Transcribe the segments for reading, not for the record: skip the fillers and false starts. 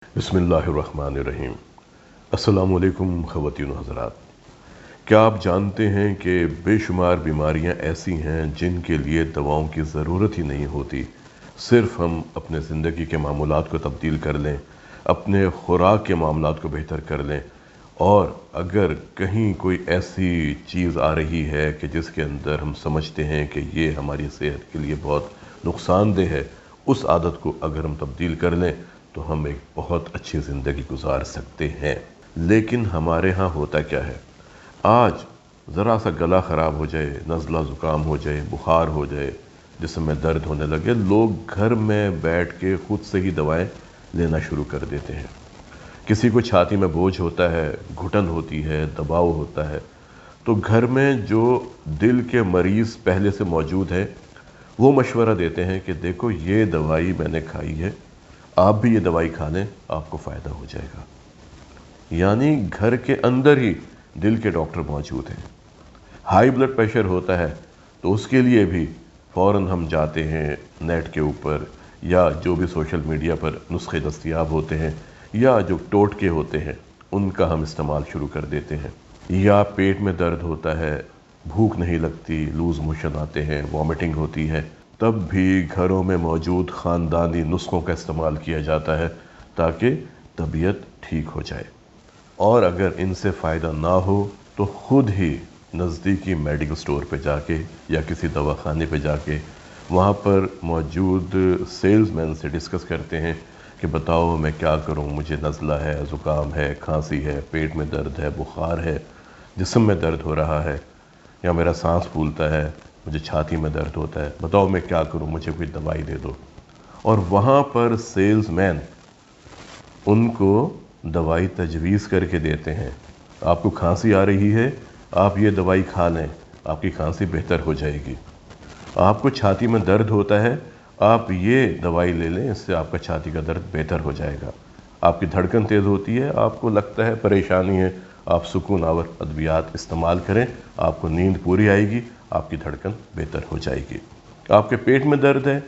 بسم اللہ الرحمن الرحیم۔ السلام علیکم خواتین و حضرات۔ کیا آپ جانتے ہیں کہ بے شمار بیماریاں ایسی ہیں جن کے لیے دواؤں کی ضرورت ہی نہیں ہوتی، صرف ہم اپنے زندگی کے معمولات کو تبدیل کر لیں، اپنے خوراک کے معاملات کو بہتر کر لیں، اور اگر کہیں کوئی ایسی چیز آ رہی ہے کہ جس کے اندر ہم سمجھتے ہیں کہ یہ ہماری صحت کے لیے بہت نقصان دہ ہے، اس عادت کو اگر ہم تبدیل کر لیں تو ہم ایک بہت اچھی زندگی گزار سکتے ہیں۔ لیکن ہمارے ہاں ہوتا کیا ہے؟ آج ذرا سا گلا خراب ہو جائے، نزلہ زکام ہو جائے، بخار ہو جائے، جسم میں درد ہونے لگے، لوگ گھر میں بیٹھ کے خود سے ہی دوائیں لینا شروع کر دیتے ہیں۔ کسی کو چھاتی میں بوجھ ہوتا ہے، گھٹن ہوتی ہے، دباؤ ہوتا ہے، تو گھر میں جو دل کے مریض پہلے سے موجود ہے وہ مشورہ دیتے ہیں کہ دیکھو یہ دوائی میں نے کھائی ہے، آپ بھی یہ دوائی کھا لیں، آپ کو فائدہ ہو جائے گا۔ یعنی گھر کے اندر ہی دل کے ڈاکٹر موجود ہیں۔ ہائی بلڈ پریشر ہوتا ہے تو اس کے لیے بھی فوراً ہم جاتے ہیں نیٹ کے اوپر، یا جو بھی سوشل میڈیا پر نسخے دستیاب ہوتے ہیں یا جو ٹوٹکے ہوتے ہیں ان کا ہم استعمال شروع کر دیتے ہیں۔ یا پیٹ میں درد ہوتا ہے، بھوک نہیں لگتی، لوز موشن آتے ہیں، وامٹنگ ہوتی ہے، تب بھی گھروں میں موجود خاندانی نسخوں کا استعمال کیا جاتا ہے تاکہ طبیعت ٹھیک ہو جائے۔ اور اگر ان سے فائدہ نہ ہو تو خود ہی نزدیکی میڈیکل سٹور پہ جا کے یا کسی دواخانے پہ جا کے وہاں پر موجود سیلز مین سے ڈسکس کرتے ہیں کہ بتاؤ میں کیا کروں، مجھے نزلہ ہے، زکام ہے، کھانسی ہے، پیٹ میں درد ہے، بخار ہے، جسم میں درد ہو رہا ہے، یا میرا سانس پھولتا ہے، مجھے چھاتی میں درد ہوتا ہے، بتاؤ میں کیا کروں، مجھے کوئی دوائی دے دو۔ اور وہاں پر سیلز مین ان کو دوائی تجویز کر کے دیتے ہیں۔ آپ کو کھانسی آ رہی ہے، آپ یہ دوائی کھا لیں، آپ کی کھانسی بہتر ہو جائے گی۔ آپ کو چھاتی میں درد ہوتا ہے، آپ یہ دوائی لے لیں، اس سے آپ کا چھاتی کا درد بہتر ہو جائے گا۔ آپ کی دھڑکن تیز ہوتی ہے، آپ کو لگتا ہے پریشانی ہے، آپ سکون آور ادویات استعمال کریں، آپ کو نیند پوری آئے گی، آپ کی دھڑکن بہتر ہو جائے گی۔ آپ کے پیٹ میں درد ہے،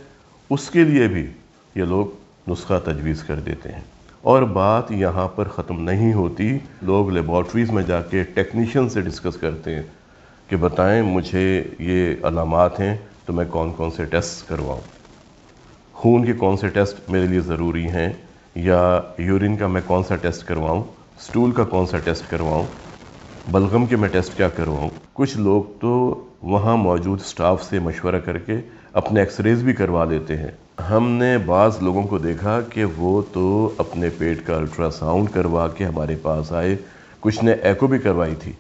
اس کے لیے بھی یہ لوگ نسخہ تجویز کر دیتے ہیں۔ اور بات یہاں پر ختم نہیں ہوتی، لوگ لیبارٹریز میں جا کے ٹیکنیشین سے ڈسکس کرتے ہیں کہ بتائیں مجھے یہ علامات ہیں تو میں کون کون سے ٹیسٹ کرواؤں، خون کے کون سے ٹیسٹ میرے لیے ضروری ہیں، یا یورین کا میں کون سا ٹیسٹ کرواؤں، سٹول کا کون سا ٹیسٹ کرواؤں، بلغم کے میں ٹیسٹ کیا کرواؤں۔ کچھ لوگ تو وہاں موجود سٹاف سے مشورہ کر کے اپنے ایکس ریز بھی کروا لیتے ہیں۔ ہم نے بعض لوگوں کو دیکھا کہ وہ تو اپنے پیٹ کا الٹرا ساؤنڈ کروا کے ہمارے پاس آئے، کچھ نے ایکو بھی کروائی تھی،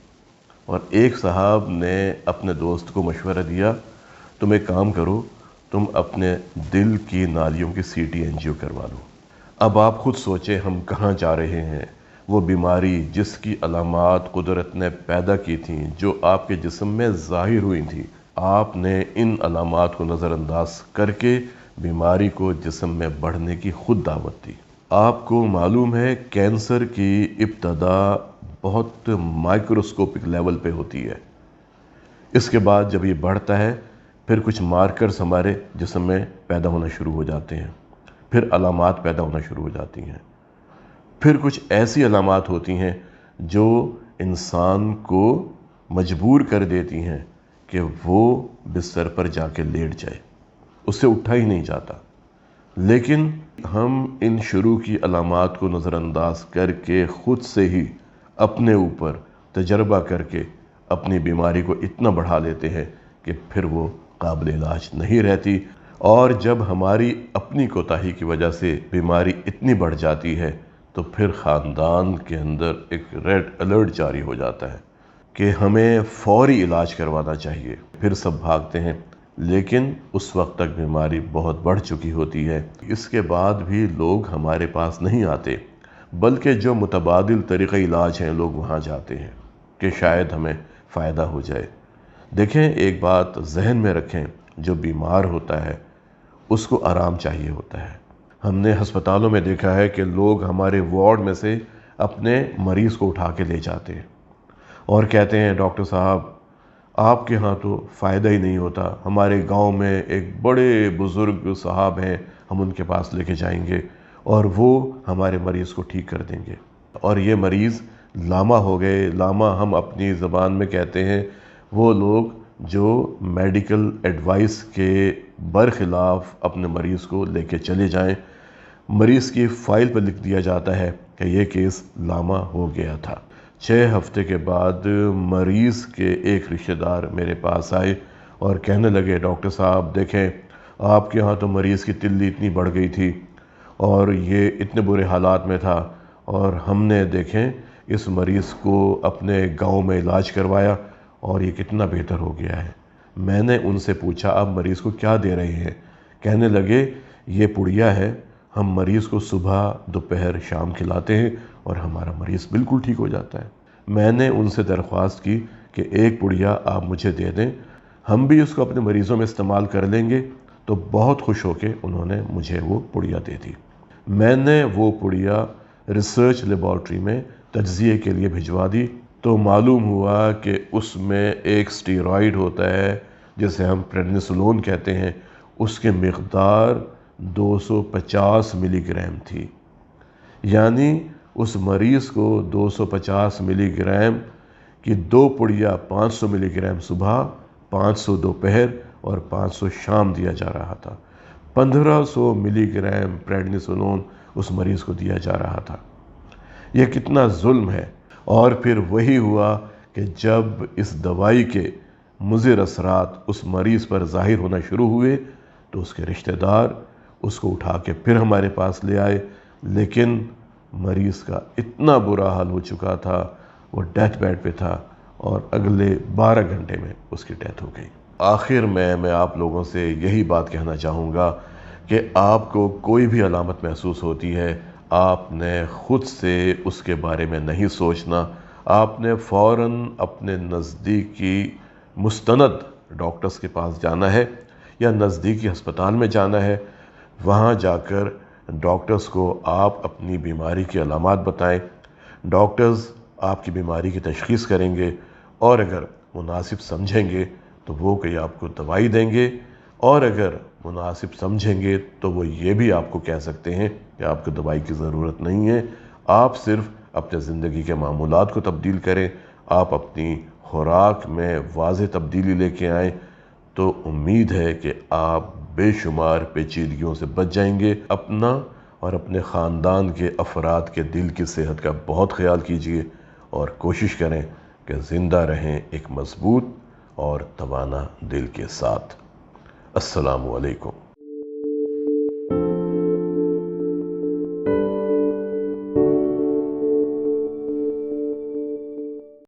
اور ایک صاحب نے اپنے دوست کو مشورہ دیا تم ایک کام کرو، تم اپنے دل کی نالیوں کی سی ٹی انجیو کروا لو۔ اب آپ خود سوچیں ہم کہاں جا رہے ہیں۔ وہ بیماری جس کی علامات قدرت نے پیدا کی تھیں، جو آپ کے جسم میں ظاہر ہوئی تھیں، آپ نے ان علامات کو نظر انداز کر کے بیماری کو جسم میں بڑھنے کی خود دعوت دی۔ آپ کو معلوم ہے کینسر کی ابتدا بہت مائکروسکوپک لیول پہ ہوتی ہے، اس کے بعد جب یہ بڑھتا ہے پھر کچھ مارکرز ہمارے جسم میں پیدا ہونا شروع ہو جاتے ہیں، پھر علامات پیدا ہونا شروع ہو جاتی ہیں، پھر کچھ ایسی علامات ہوتی ہیں جو انسان کو مجبور کر دیتی ہیں کہ وہ بستر پر جا کے لیٹ جائے، اس سے اٹھا ہی نہیں جاتا۔ لیکن ہم ان شروع کی علامات کو نظر انداز کر کے خود سے ہی اپنے اوپر تجربہ کر کے اپنی بیماری کو اتنا بڑھا لیتے ہیں کہ پھر وہ قابل علاج نہیں رہتی، اور جب ہماری اپنی کوتاہی کی وجہ سے بیماری اتنی بڑھ جاتی ہے تو پھر خاندان کے اندر ایک ریڈ الرٹ جاری ہو جاتا ہے کہ ہمیں فوری علاج کروانا چاہیے۔ پھر سب بھاگتے ہیں، لیکن اس وقت تک بیماری بہت بڑھ چکی ہوتی ہے۔ اس کے بعد بھی لوگ ہمارے پاس نہیں آتے، بلکہ جو متبادل طریقہ علاج ہیں لوگ وہاں جاتے ہیں کہ شاید ہمیں فائدہ ہو جائے۔ دیکھیں ایک بات ذہن میں رکھیں، جو بیمار ہوتا ہے اس کو آرام چاہیے ہوتا ہے۔ ہم نے ہسپتالوں میں دیکھا ہے کہ لوگ ہمارے وارڈ میں سے اپنے مریض کو اٹھا کے لے جاتے ہیں اور کہتے ہیں ڈاکٹر صاحب آپ کے ہاں تو فائدہ ہی نہیں ہوتا، ہمارے گاؤں میں ایک بڑے بزرگ صاحب ہیں، ہم ان کے پاس لے کے جائیں گے، اور وہ ہمارے مریض کو ٹھیک کر دیں گے۔ اور یہ مریض لاما ہو گئے۔ لاما ہم اپنی زبان میں کہتے ہیں وہ لوگ جو میڈیکل ایڈوائس کے برخلاف اپنے مریض کو لے کے چلے جائیں۔ مریض کی فائل پر لکھ دیا جاتا ہے کہ یہ کیس لاما ہو گیا تھا۔ 6 ہفتے کے بعد مریض کے ایک رشتہ دار میرے پاس آئے اور کہنے لگے ڈاکٹر صاحب دیکھیں آپ کے ہاں تو مریض کی تلی اتنی بڑھ گئی تھی اور یہ اتنے برے حالات میں تھا، اور ہم نے دیکھیں اس مریض کو اپنے گاؤں میں علاج کروایا اور یہ کتنا بہتر ہو گیا ہے۔ میں نے ان سے پوچھا آپ مریض کو کیا دے رہے ہیں؟ کہنے لگے یہ پڑیا ہے، ہم مریض کو صبح دوپہر شام کھلاتے ہیں اور ہمارا مریض بالکل ٹھیک ہو جاتا ہے۔ میں نے ان سے درخواست کی کہ ایک پڑیا آپ مجھے دے دیں، ہم بھی اس کو اپنے مریضوں میں استعمال کر لیں گے۔ تو بہت خوش ہو کے انہوں نے مجھے وہ پڑیا دے دی۔ میں نے وہ پڑیا ریسرچ لیبارٹری میں تجزیے کے لیے بھجوا دی، تو معلوم ہوا کہ اس میں ایک اسٹیرائڈ ہوتا ہے جسے ہم پریڈنیسولون کہتے ہیں، اس کے مقدار 250 ملی گرام تھی۔ یعنی اس مریض کو 250 ملی گرام کی 2 پڑیا 500 ملی گرام صبح، 500 دوپہر اور 500 شام دیا جا رہا تھا۔ 1500 ملی گرام پریڈنیسولون اس مریض کو دیا جا رہا تھا۔ یہ کتنا ظلم ہے۔ اور پھر وہی ہوا کہ جب اس دوائی کے مضر اثرات اس مریض پر ظاہر ہونا شروع ہوئے تو اس کے رشتہ دار اس کو اٹھا کے پھر ہمارے پاس لے آئے، لیکن مریض کا اتنا برا حال ہو چکا تھا، وہ ڈیتھ بیڈ پہ تھا اور اگلے 12 گھنٹے میں اس کی ڈیتھ ہو گئی۔ آخر میں آپ لوگوں سے یہی بات کہنا چاہوں گا کہ آپ کو کوئی بھی علامت محسوس ہوتی ہے، آپ نے خود سے اس کے بارے میں نہیں سوچنا، آپ نے فوراً اپنے نزدیکی مستند ڈاکٹرز کے پاس جانا ہے یا نزدیکی ہسپتال میں جانا ہے۔ وہاں جا کر ڈاکٹرز کو آپ اپنی بیماری کی علامات بتائیں، ڈاکٹرز آپ کی بیماری کی تشخیص کریں گے اور اگر مناسب سمجھیں گے تو وہ کوئی آپ کو دوائی دیں گے، اور اگر مناسب سمجھیں گے تو وہ یہ بھی آپ کو کہہ سکتے ہیں کہ آپ کو دوائی کی ضرورت نہیں ہے، آپ صرف اپنے زندگی کے معمولات کو تبدیل کریں، آپ اپنی خوراک میں واضح تبدیلی لے کے آئیں، تو امید ہے کہ آپ بے شمار پیچیدگیوں سے بچ جائیں گے۔ اپنا اور اپنے خاندان کے افراد کے دل کی صحت کا بہت خیال کیجیے اور کوشش کریں کہ زندہ رہیں ایک مضبوط اور توانا دل کے ساتھ۔ السلام علیکم۔